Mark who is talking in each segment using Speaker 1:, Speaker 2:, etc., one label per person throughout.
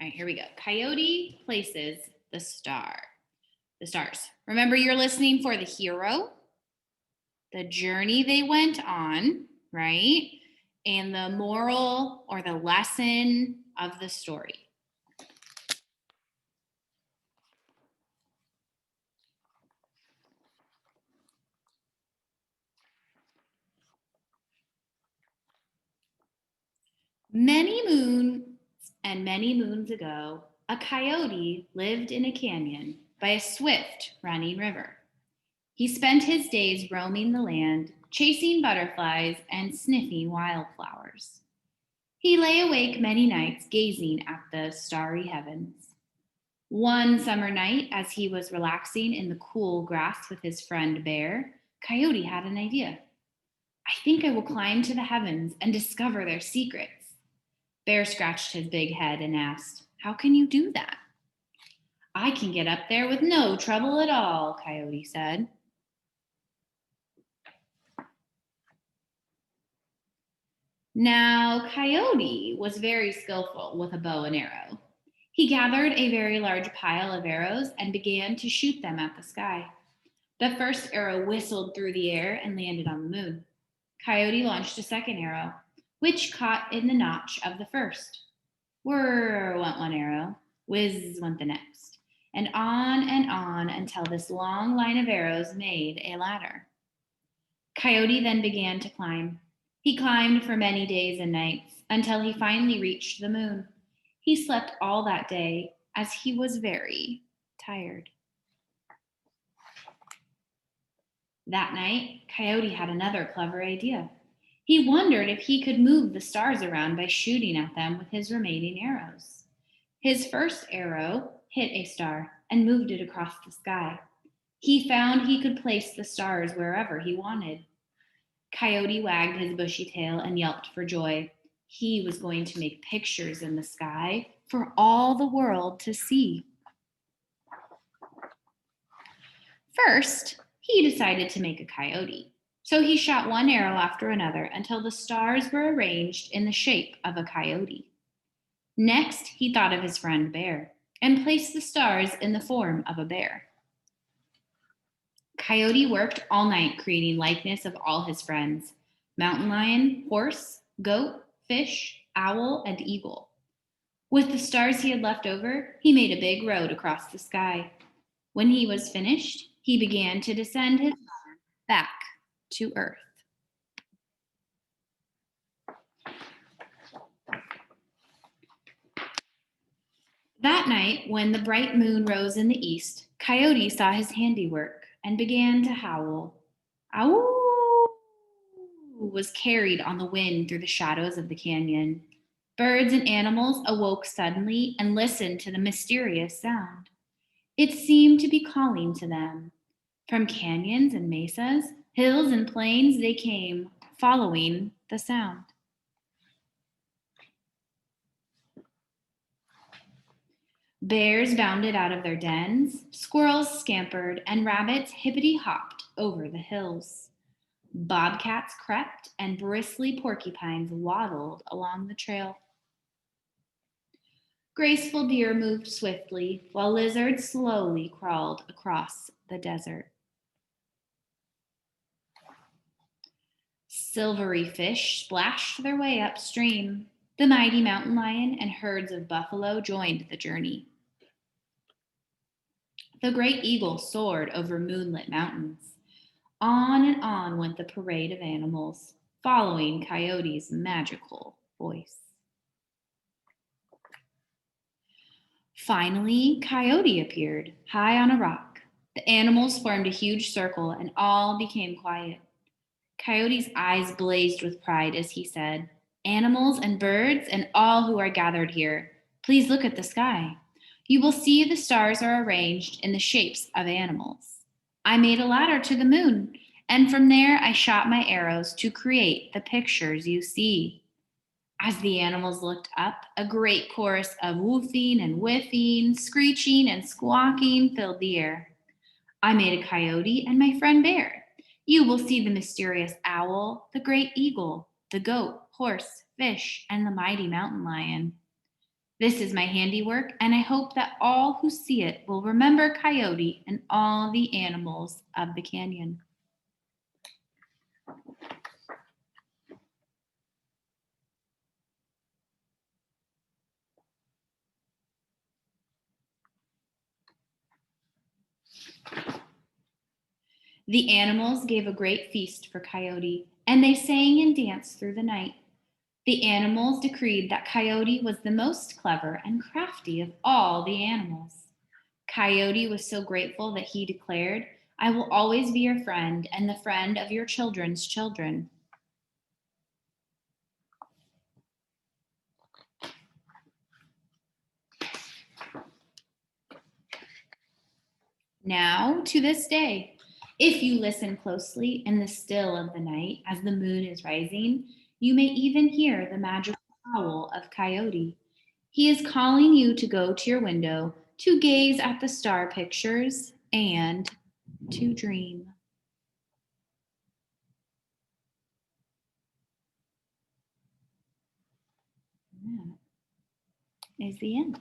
Speaker 1: All right, here we go. Coyote places the stars. Remember, you're listening for the hero, the journey they went on, right? And the moral or the lesson of the story. Many moons and many moons ago, a coyote lived in a canyon by a swift running river. He spent his days roaming the land, chasing butterflies and sniffing wildflowers. He lay awake many nights gazing at the starry heavens. One summer night, as he was relaxing in the cool grass with his friend Bear, Coyote had an idea. I think I will climb to the heavens and discover their secrets. Bear scratched his big head and asked, How can you do that? I can get up there with no trouble at all, Coyote said. Now, Coyote was very skillful with a bow and arrow. He gathered a very large pile of arrows and began to shoot them at the sky. The first arrow whistled through the air and landed on the moon. Coyote launched a second arrow, which caught in the notch of the first. Whirr went one arrow, whiz went the next, and on until this long line of arrows made a ladder. Coyote then began to climb. He climbed for many days and nights until he finally reached the moon. He slept all that day as he was very tired. That night, Coyote had another clever idea. He wondered if he could move the stars around by shooting at them with his remaining arrows. His first arrow hit a star and moved it across the sky. He found he could place the stars wherever he wanted. Coyote wagged his bushy tail and yelped for joy. He was going to make pictures in the sky for all the world to see. First, he decided to make a coyote. So he shot one arrow after another until the stars were arranged in the shape of a coyote. Next, he thought of his friend Bear and placed the stars in the form of a bear. Coyote worked all night creating likeness of all his friends: mountain lion, horse, goat, fish, owl, and eagle. With the stars he had left over, he made a big road across the sky. When he was finished, he began to descend his ladder back to earth. That night, when the bright moon rose in the east, Coyote saw his handiwork and began to howl. Ow! Was carried on the wind through the shadows of the canyon. Birds and animals awoke suddenly and listened to the mysterious sound. It seemed to be calling to them. From canyons and mesas, hills and plains, they came, following the sound. Bears bounded out of their dens, squirrels scampered, and rabbits hippity-hopped over the hills. Bobcats crept, and bristly porcupines waddled along the trail. Graceful deer moved swiftly, while lizards slowly crawled across the desert. Silvery fish splashed their way upstream. The mighty mountain lion and herds of buffalo joined the journey. The great eagle soared over moonlit mountains. On and on went the parade of animals, following Coyote's magical voice. Finally, Coyote appeared, high on a rock. The animals formed a huge circle and all became quiet. Coyote's eyes blazed with pride as he said, Animals and birds and all who are gathered here, please look at the sky. You will see the stars are arranged in the shapes of animals. I made a ladder to the moon, and from there I shot my arrows to create the pictures you see. As the animals looked up, a great chorus of woofing and whiffing, screeching and squawking filled the air. I made a coyote and my friend Bear. You will see the mysterious owl, the great eagle, the goat, horse, fish, and the mighty mountain lion. This is my handiwork, and I hope that all who see it will remember Coyote and all the animals of the canyon. The animals gave a great feast for Coyote, and they sang and danced through the night. The animals decreed that Coyote was the most clever and crafty of all the animals. Coyote was so grateful that he declared, "I will always be your friend and the friend of your children's children." Now, to this day, if you listen closely in the still of the night as the moon is rising, you may even hear the magical howl of Coyote. He is calling you to go to your window to gaze at the star pictures and to dream. That is the end.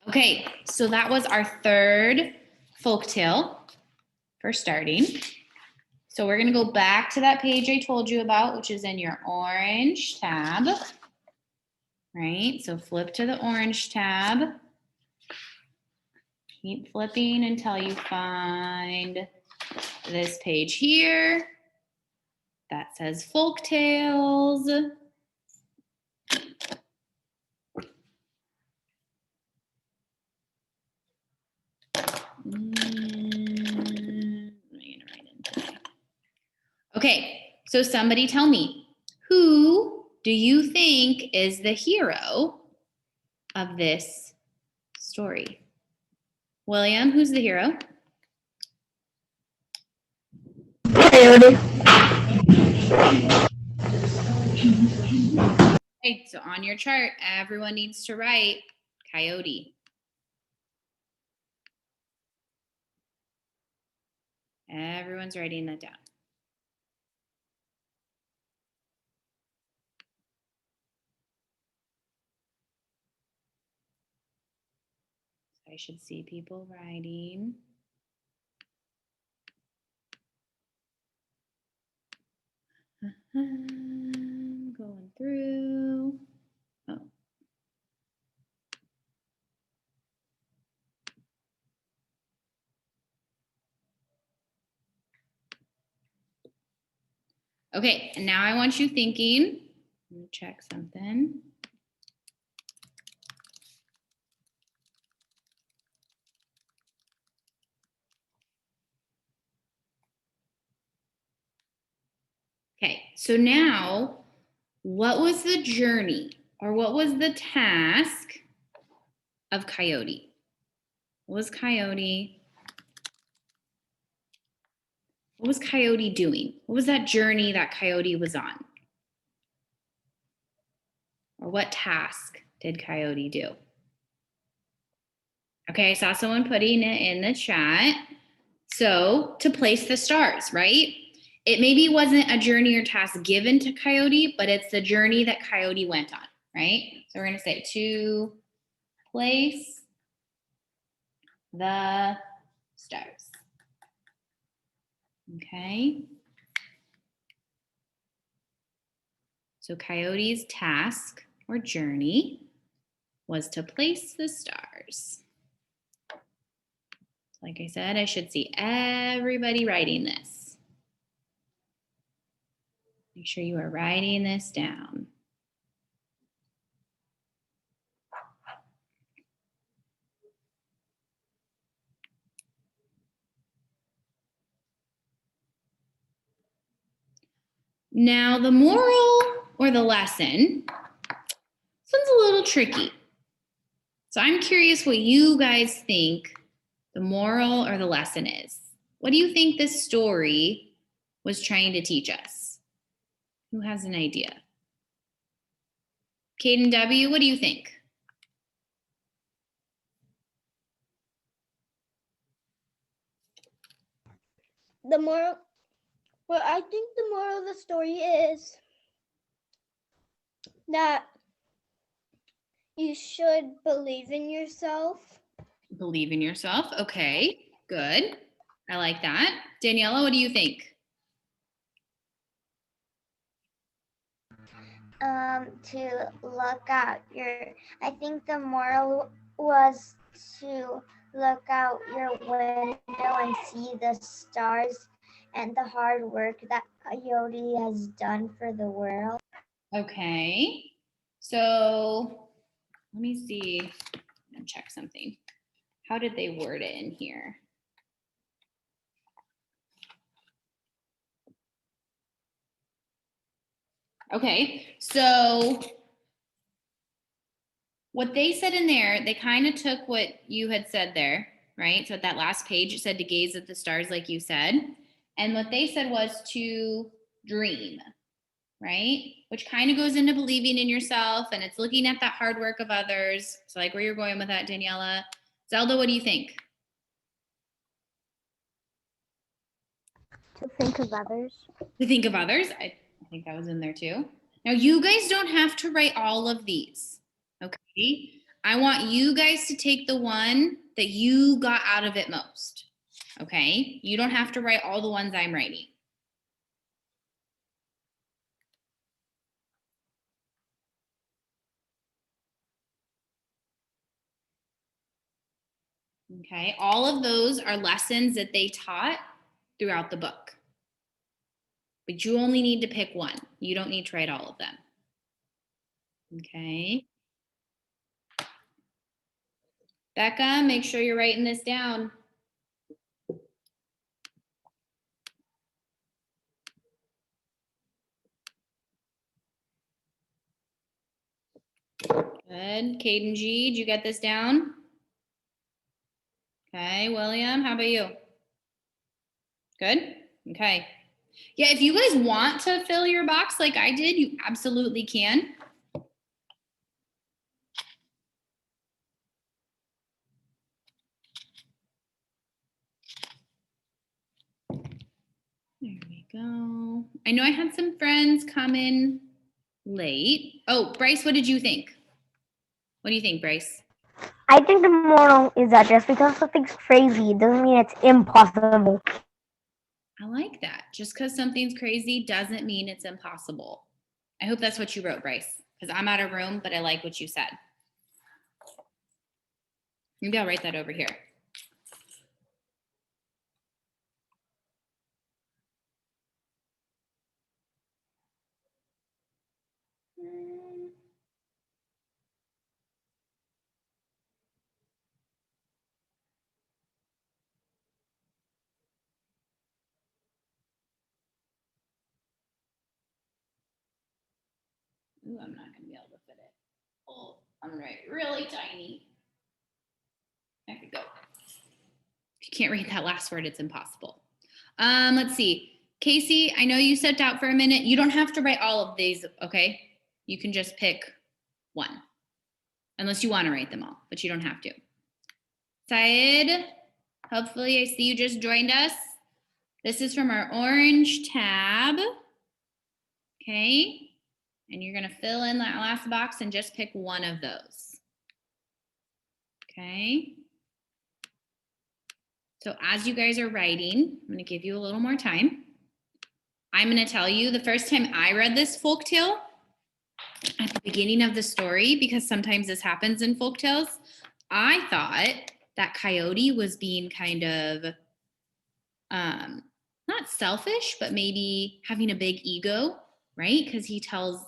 Speaker 1: Okay, so that was our third folktale for starting. So we're going to go back to that page I told you about, which is in your orange tab. Right, so flip to the orange tab. Keep flipping until you find this page here that says Folktales. Okay, so somebody tell me, who do you think is the hero of this story? William, who's the hero?
Speaker 2: Coyote.
Speaker 1: Okay, so on your chart, everyone needs to write Coyote. Everyone's writing that down. I should see people writing. Going through. Oh. Okay, and now I want you thinking. Let me check something. Okay, so now what was the journey or what was the task of Coyote? What was Coyote doing? What was that journey that Coyote was on? Or what task did Coyote do? Okay, I saw someone putting it in the chat. So to place the stars, right? It maybe wasn't a journey or task given to Coyote, but it's the journey that Coyote went on, right? So we're gonna say to place the stars. Okay. So Coyote's task or journey was to place the stars. Like I said, I should see everybody writing this. Make sure you are writing this down. Now, the moral or the lesson, this one's a little tricky. So I'm curious what you guys think the moral or the lesson is. What do you think this story was trying to teach us? Who has an idea? Kaden W., what do you think?
Speaker 2: The moral, well, I think the moral of the story is that You should believe in yourself.
Speaker 1: Believe in yourself. Okay, good. I like that. Daniela, what do you think?
Speaker 3: To look out your, I think the moral was to look out your window and see the stars and the hard work that Coyote has done for the world.
Speaker 1: Okay, so let me see. I'm gonna check something. How did they word it in here? Okay, so what they said in there, they kind of took what you had said there, right? So at that last page, it said to gaze at the stars, like you said. And what they said was to dream, right? Which kind of goes into believing in yourself and it's looking at that hard work of others. So, like where you're going with that, Daniela. Zelda, what do you think?
Speaker 3: To think of others.
Speaker 1: To think of others. I think that was in there too. Now, you guys don't have to write all of these, okay? I want you guys to take the one that you got out of it most, okay? You don't have to write all the ones I'm writing. Okay, all of those are lessons that they taught throughout the book. But you only need to pick one. You don't need to write all of them. Okay. Becca, make sure you're writing this down. Good. Caden G, did you get this down? Okay, William, how about you? Good? Okay. Yeah, if you guys want to fill your box like I did, you absolutely can. There we go. I know I had some friends come in late. Oh, Bryce, what did you think? What do you think, Bryce?
Speaker 3: I think the moral is that just because something's crazy doesn't mean it's impossible.
Speaker 1: I like that. Just because something's crazy doesn't mean it's impossible. I hope that's what you wrote, Bryce, because I'm out of room, but I like what you said. Maybe I'll write that over here. Ooh, I'm not gonna be able to fit it. Oh, I'm gonna write really tiny. There we go. If you can't read that last word, it's impossible. Let's see. Casey, I know you stepped out for a minute. You don't have to write all of these, okay? You can just pick one. Unless you want to write them all, but you don't have to. Syed, hopefully I see you just joined us. This is from our orange tab. Okay. And you're going to fill in that last box and just pick one of those. Okay. So as you guys are writing, I'm going to give you a little more time. I'm going to tell you the first time I read this folk tale at the beginning of the story, because sometimes this happens in folk tales, I thought that Coyote was being kind of not selfish, but maybe having a big ego, right? Because he tells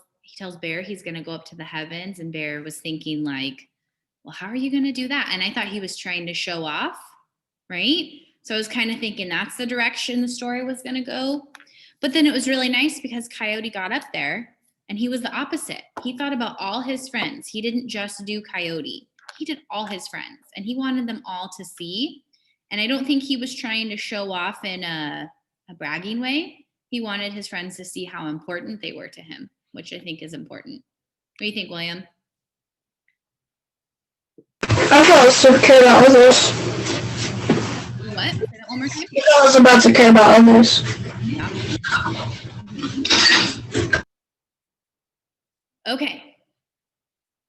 Speaker 1: Bear he's going to go up to the heavens, and Bear was thinking like, well, how are you going to do that? And I thought he was trying to show off, right? So I was kind of thinking that's the direction the story was going to go. But then it was really nice because Coyote got up there and he was the opposite. He thought about all his friends. He didn't just do Coyote. He did all his friends, and he wanted them all to see. And I don't think he was trying to show off in a bragging way. He wanted his friends to see how important they were to him, which I think is important. What do you think, William?
Speaker 4: I thought I was to care about others.
Speaker 1: What? Say that one more time.
Speaker 4: I thought I was about to care about others.
Speaker 1: Yeah. Okay.